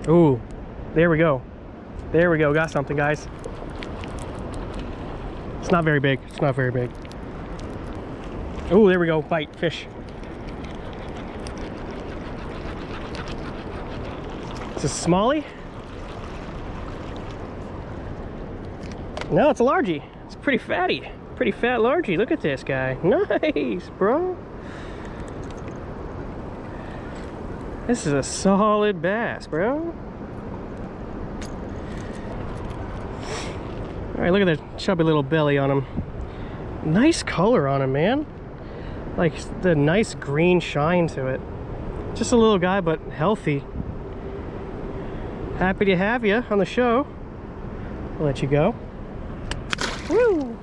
Ooh, there we go. There we go. Got something, guys. It's not very big. It's not very big. Ooh, there we go. Bite fish. Is this a smallie? No, it's a largie. It's pretty fatty. Pretty fat largie. Look at this guy. Nice, bro. This is a solid bass, bro. Alright, look at the chubby little belly on him. Nice color on him, man. Like the nice green shine to it. Just a little guy, but healthy. Happy to have you on the show. I'll let you go. Woo!